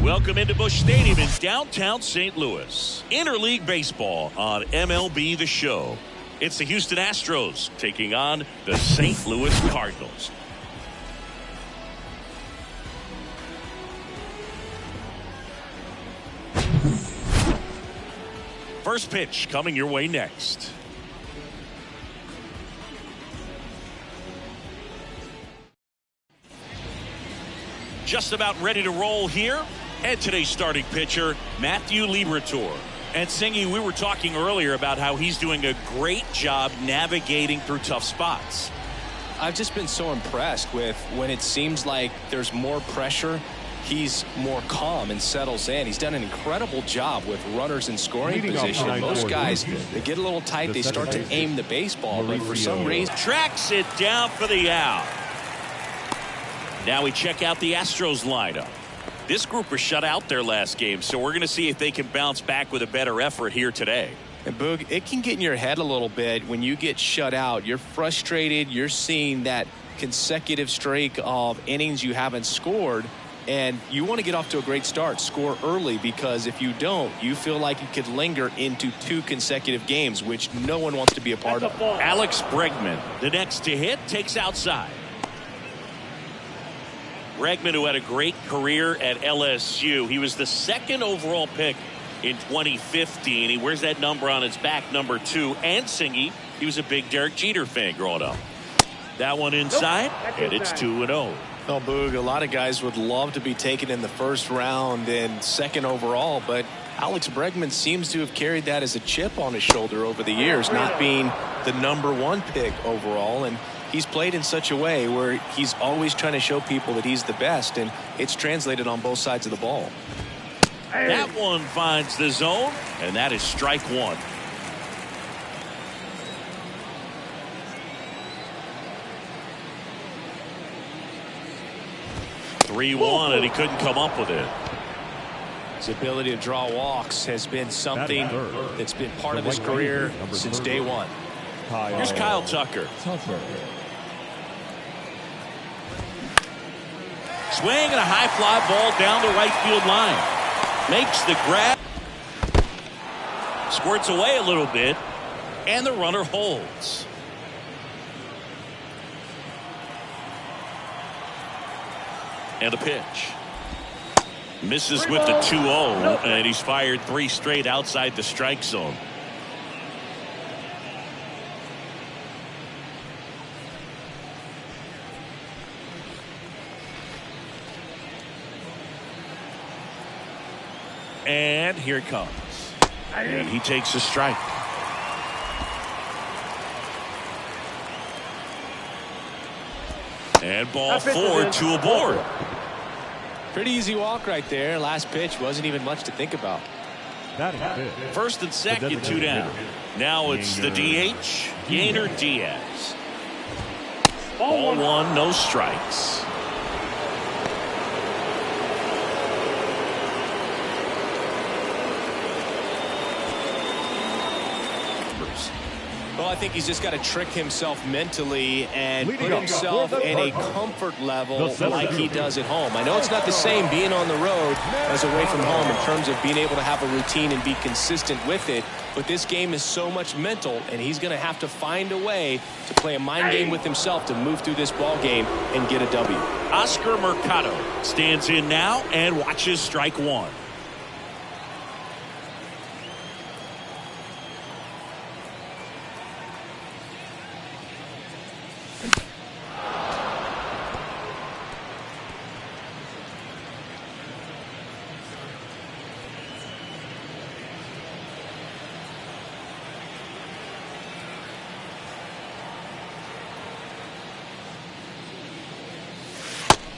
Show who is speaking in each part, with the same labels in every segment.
Speaker 1: Welcome into Busch Stadium in downtown St. Louis. Interleague baseball on MLB The Show. It's the Houston Astros taking on the St. Louis Cardinals. First pitch coming your way next. Just about ready to roll here. And today's starting pitcher, Matthew Liberatore. And Singy, we were talking earlier about how he's doing a great job navigating through tough spots.
Speaker 2: I've just been so impressed with when it seems like there's more pressure, he's more calm and settles in. He's done an incredible job with runners in scoring position. Most guys, they get a little tight, they start to aim the baseball, but for some reason...
Speaker 1: Tracks it down for the out. Now we check out the Astros lineup. This group was shut out their last game, so we're going to see if they can bounce back with a better effort here today.
Speaker 2: And Boog, it can get in your head a little bit when you get shut out. You're frustrated. You're seeing that consecutive streak of innings you haven't scored, and you want to get off to a great start, score early, because if you don't, you feel like you could linger into 2 consecutive games, which no one wants to be a part of.
Speaker 1: Alex Bregman, the next to hit, takes outside. Bregman, who had a great career at LSU. He was the 2nd overall pick in 2015. He wears that number on his back, number 2. And Singy, he was a big Derek Jeter fan growing up. That one inside, and it's 2-0.
Speaker 2: Well, Boog, a lot of guys would love to be taken in the 1st round and 2nd overall, but Alex Bregman seems to have carried that as a chip on his shoulder over the years, not being the number 1 pick overall. And he's played in such a way where he's always trying to show people that he's the best, and it's translated on both sides of the ball.
Speaker 1: That one finds the zone, and that is strike 1. (3-1), and he couldn't come up with it.
Speaker 2: His ability to draw walks has been something that's been part of his career since day one.
Speaker 1: Here's Kyle Tucker. Swing and a high fly ball down the right field line. Makes the grab. Squirts away a little bit. And the runner holds. And the pitch. Misses with the 2-0. And he's fired 3 straight outside the strike zone. And here it comes. And he takes a strike. And ball 4, 2 aboard.
Speaker 2: Pretty easy walk right there. Last pitch wasn't even much to think about.
Speaker 1: 1st and 2nd, 2 down. Now it's the DH, Yainer Diaz. Ball 1, no strikes.
Speaker 2: Well, I think he's just got to trick himself mentally and put himself in a comfort level like he does at home. I know it's not the same being on the road as away from home in terms of being able to have a routine and be consistent with it, but this game is so much mental, and he's going to have to find a way to play a mind game with himself to move through this ball game and get a W.
Speaker 1: Oscar Mercado stands in now and watches strike 1.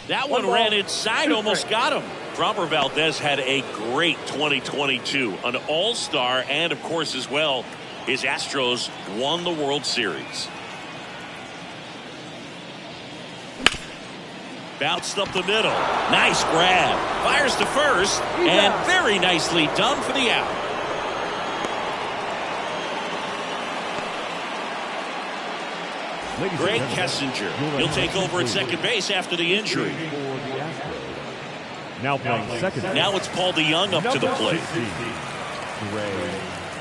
Speaker 1: That one ran inside, almost got him. Framber Valdez had a great 2022, an all-star, and of course as well, his Astros won the World Series. Bounced up the middle. Nice grab. Fires to first, and very nicely done for the out. Greg Kessinger. He'll take over at second base after the injury.
Speaker 3: Now playing second.
Speaker 1: Now it's Paul DeYoung up to the plate.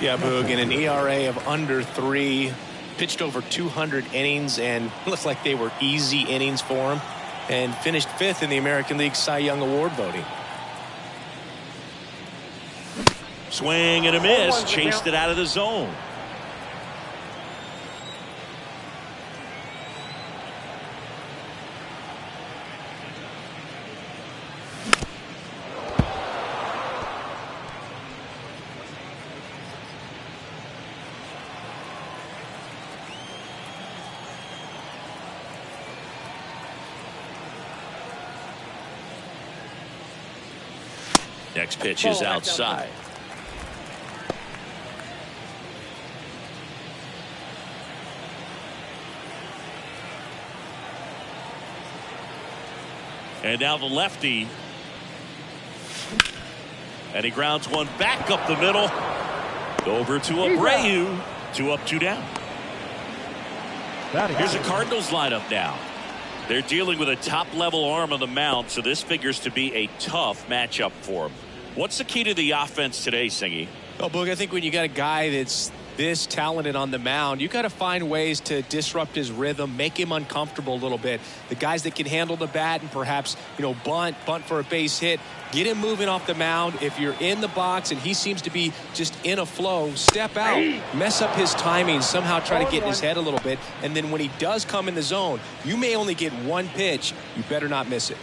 Speaker 2: Yeah, Boog, in an ERA of under 3, pitched over 200 innings, and looked like they were easy innings for him, and finished 5th in the American League Cy Young Award voting.
Speaker 1: Swing and a miss. Chased it out of the zone. Next pitch is outside. And now the lefty. And he grounds one back up the middle. Over to Abreu. 2 up, 2 down. Here's the Cardinals lineup now. They're dealing with a top-level arm on the mound, so this figures to be a tough matchup for them. What's the key to the offense today, Singy?
Speaker 2: Well, Boog, I think when you got a guy that's this talented on the mound, you got to find ways to disrupt his rhythm, make him uncomfortable a little bit. The guys that can handle the bat and perhaps, bunt for a base hit, get him moving off the mound. If you're in the box and he seems to be just in a flow, step out, mess up his timing, somehow try to get in his head a little bit. And then when he does come in the zone, you may only get one pitch. You better not miss it.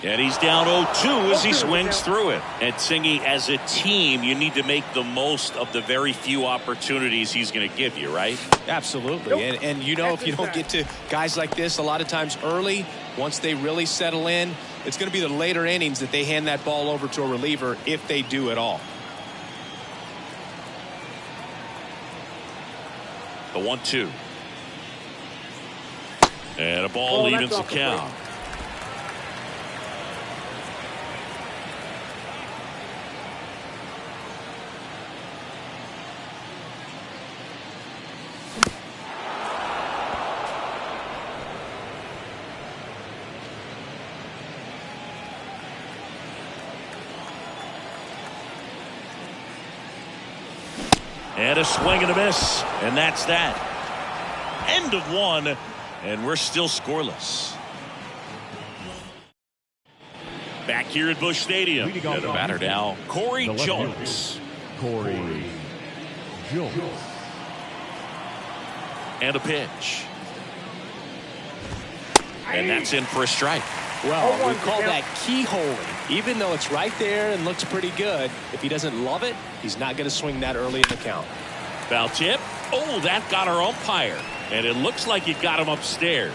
Speaker 1: And he's down 0-2 as he swings through it. And Singy, as a team, you need to make the most of the very few opportunities he's going to give you, right?
Speaker 2: Absolutely. And if you don't get to guys like this a lot of times early, once they really settle in, it's going to be the later innings that they hand that ball over to a reliever if they do at all.
Speaker 1: The 1-2. And a ball evens the count. And a swing and a miss. And that's that. End of 1. And we're still scoreless. Back here at Busch Stadium. And the batter now, Corey Jones.
Speaker 3: Corey Jones.
Speaker 1: And a pitch. And that's in for a strike.
Speaker 2: Well, we call that keyholing. Even though it's right there and looks pretty good, if he doesn't love it, he's not going to swing that early in the count.
Speaker 1: Foul tip. Oh, that got our umpire. And it looks like it got him upstairs.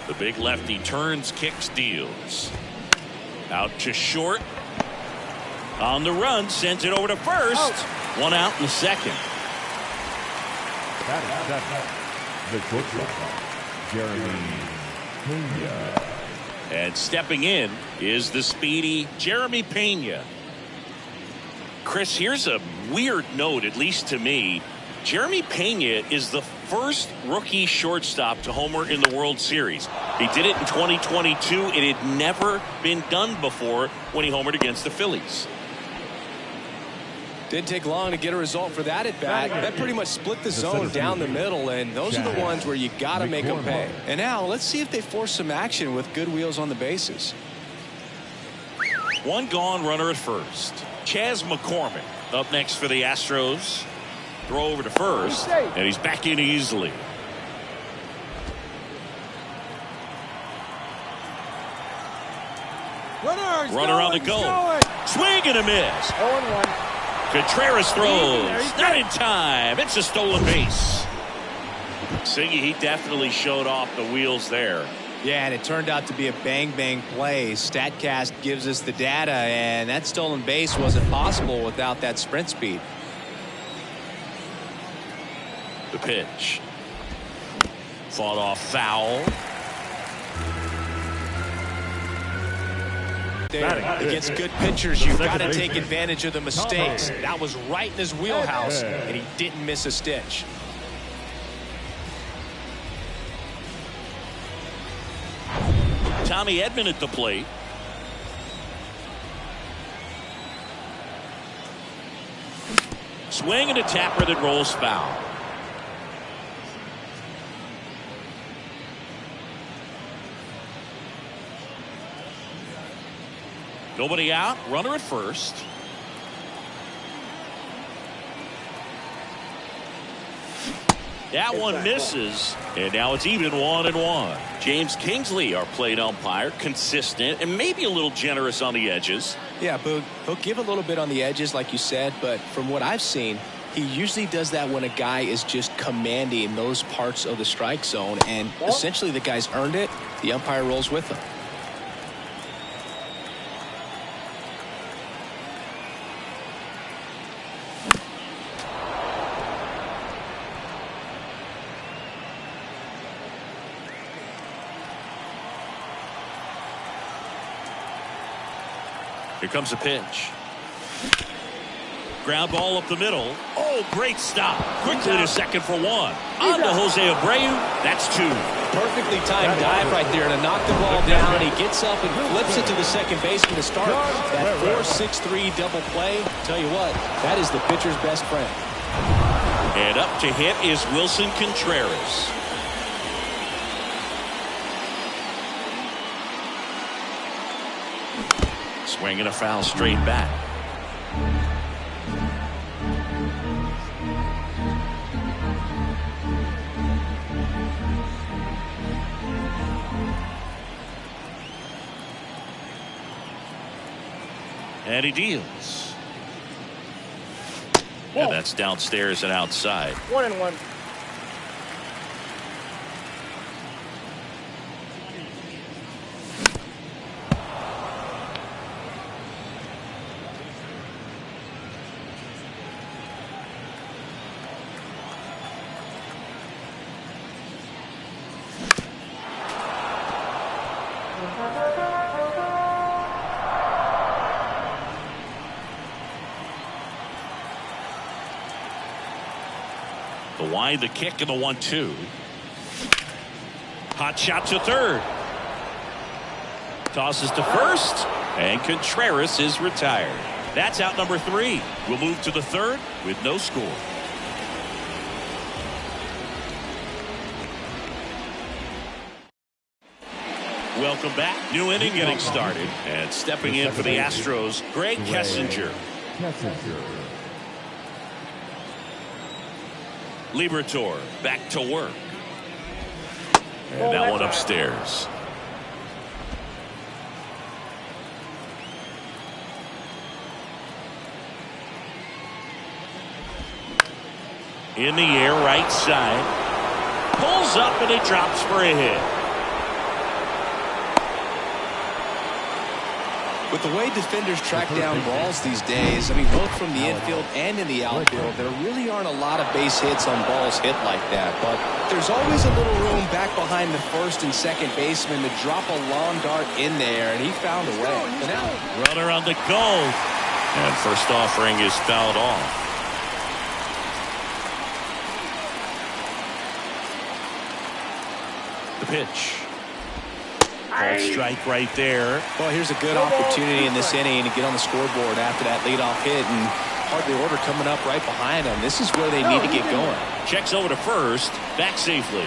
Speaker 1: The big lefty turns, kicks, deals. Out to short. On the run, sends it over to first. 1 out in the second.
Speaker 3: The shortstop, Jeremy Pena.
Speaker 1: And stepping in is the speedy Jeremy Pena. Chris, here's a weird note, at least to me. Jeremy Pena is the first rookie shortstop to homer in the World Series. He did it in 2022. It had never been done before when he homered against the Phillies.
Speaker 2: Didn't take long to get a result for that at bat. That pretty much split the zone down the middle, and those are the ones where you got to make them pay. And now let's see if they force some action with good wheels on the bases.
Speaker 1: 1 gone, runner at first. Chas McCormick up next for the Astros. Throw over to first, and he's back in easily. Runner on the go. Swing and a miss.
Speaker 4: 0-1.
Speaker 1: Contreras throws. Not in time. It's a stolen base. Singy, he definitely showed off the wheels there.
Speaker 2: Yeah, and it turned out to be a bang-bang play. StatCast gives us the data, and that stolen base wasn't possible without that sprint speed.
Speaker 1: The pitch. Fought off foul.
Speaker 2: there. Against good pitchers, you've got to take advantage of the mistakes. That was right in his wheelhouse, and he didn't miss a stitch.
Speaker 1: Tommy Edman at the plate. Swing and a tapper that rolls foul. Nobody out, runner at first. That one misses, and now it's even 1-1. James Kingsley, our plate umpire, consistent and maybe a little generous on the edges.
Speaker 2: Yeah, Boog, he'll give a little bit on the edges, like you said, but from what I've seen, he usually does that when a guy is just commanding those parts of the strike zone, and essentially the guy's earned it. The umpire rolls with him.
Speaker 1: Here comes a pitch. Ground ball up the middle. Oh, great stop. Quickly to second for one. On to Jose Abreu. That's two.
Speaker 2: Perfectly timed dive right there to knock the ball down. He gets up and flips it to the second baseman to start that 4-6-3 double play. Tell you what, that is the pitcher's best friend.
Speaker 1: And up to hit is Wilson Contreras. Swinging a foul straight back. And he deals. And that's downstairs and outside.
Speaker 4: 1-1.
Speaker 1: The wind, the kick, and the 1-2. Hot shot to third. Tosses to first, and Contreras is retired. That's out number 3. We'll move to the third with no score. Welcome back. New inning getting started. And stepping in for the Astros, Greg Kessinger. Liberatore back to work. And that one upstairs. In the air, right side. Pulls up and it drops for a hit.
Speaker 2: With the way defenders track down balls these days, I mean, both from the infield and in the outfield, there really aren't a lot of base hits on balls hit like that. But there's always a little room back behind the first and second baseman to drop a long dart in there, and he found a way.
Speaker 1: Runner on the go. And first offering is fouled off. The pitch. Ball strike right there.
Speaker 2: Well, here's a good opportunity in this inning to get on the scoreboard after that leadoff hit, and hardly order coming up right behind them. This is where they need to get going.
Speaker 1: Checks over to first, back safely.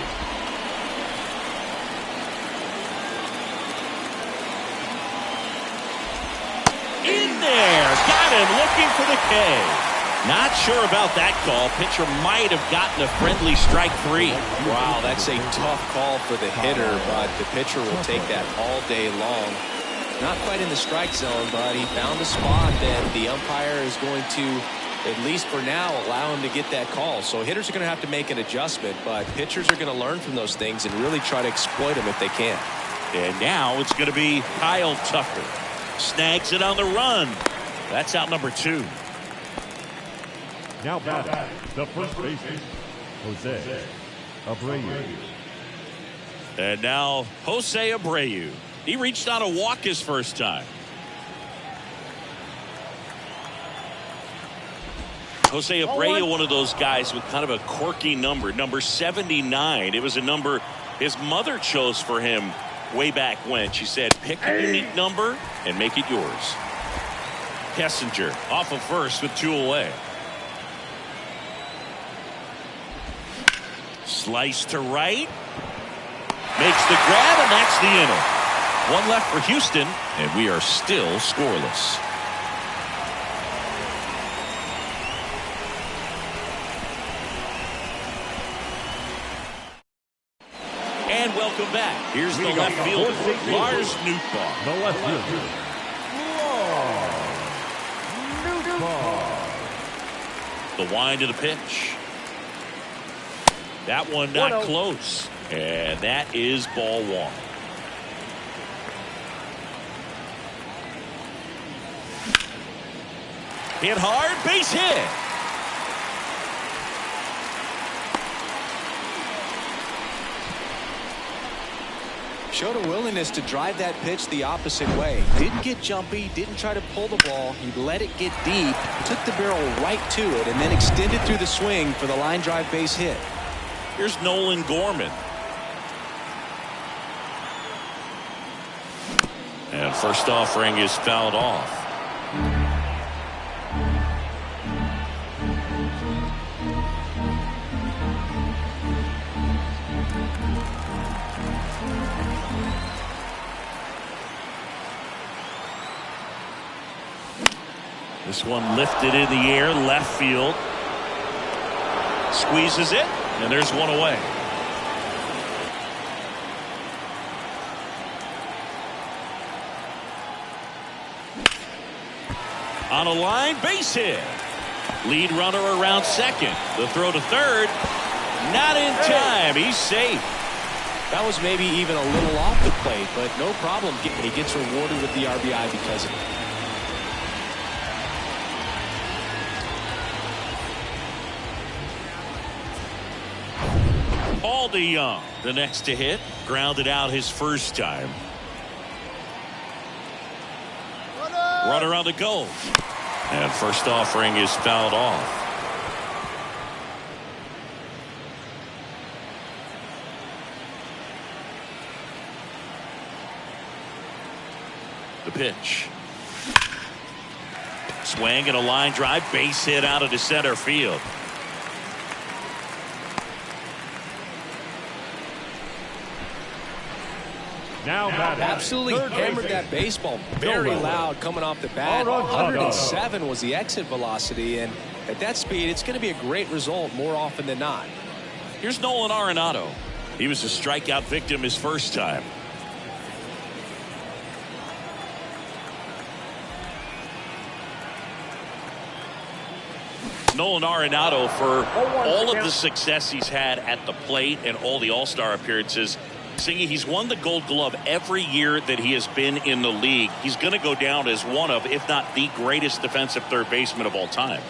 Speaker 1: In there, got him looking for the K. Not sure about that call. Pitcher might have gotten a friendly strike 3.
Speaker 2: Wow, that's a tough call for the hitter, but the pitcher will take that all day long. Not quite in the strike zone, but he found a spot that the umpire is going to, at least for now, allow him to get that call. So hitters are going to have to make an adjustment, but pitchers are going to learn from those things and really try to exploit them if they can.
Speaker 1: And now it's going to be Kyle Tucker. Snags it on the run. That's out number 2.
Speaker 3: Now batting, the first baseman, Jose Abreu.
Speaker 1: And now Jose Abreu. He reached on a walk his first time. Jose Abreu, one of those guys with kind of a quirky number 79. It was a number his mother chose for him way back when. She said, pick a unique number and make it yours. Kessinger off of first with 2 away. Slice to right. Makes the grab, and that's the inning. 1 left for Houston, and we are still scoreless. And welcome back. Here's the left fielder, Lars Nootbaar.
Speaker 3: The left fielder, Lars Nootbaar.
Speaker 1: The wind of the pitch. That one not close. And that is ball 1. Hit hard, base hit.
Speaker 2: Showed a willingness to drive that pitch the opposite way. Didn't get jumpy, didn't try to pull the ball. He let it get deep, took the barrel right to it, and then extended through the swing for the line drive base hit.
Speaker 1: Here's Nolan Gorman. And first offering is fouled off. This one lifted in the air, left field. Squeezes it, and there's 1 away. On a line, base hit. Lead runner around second. The throw to third. Not in time. He's safe.
Speaker 2: That was maybe even a little off the plate, but no problem. He gets rewarded with the RBI because of it.
Speaker 1: Paul DeYoung, the next to hit, grounded out his first time. Runner on the go. And first offering is fouled off. The pitch. Swing and a line drive, base hit out of the center field.
Speaker 3: Now
Speaker 2: absolutely hammered that baseball very loud coming off the bat. 107 was the exit velocity, and at that speed it's going to be a great result more often than not.
Speaker 1: Here's Nolan Arenado. He was a strikeout victim his first time. Nolan Arenado, for all of the success he's had at the plate and all the All-Star appearances, Singy, he's won the Gold Glove every year that he has been in the league. He's going to go down as one of, if not the greatest defensive third baseman of all time.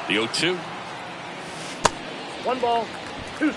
Speaker 1: The 0-2.
Speaker 3: 1 ball, 2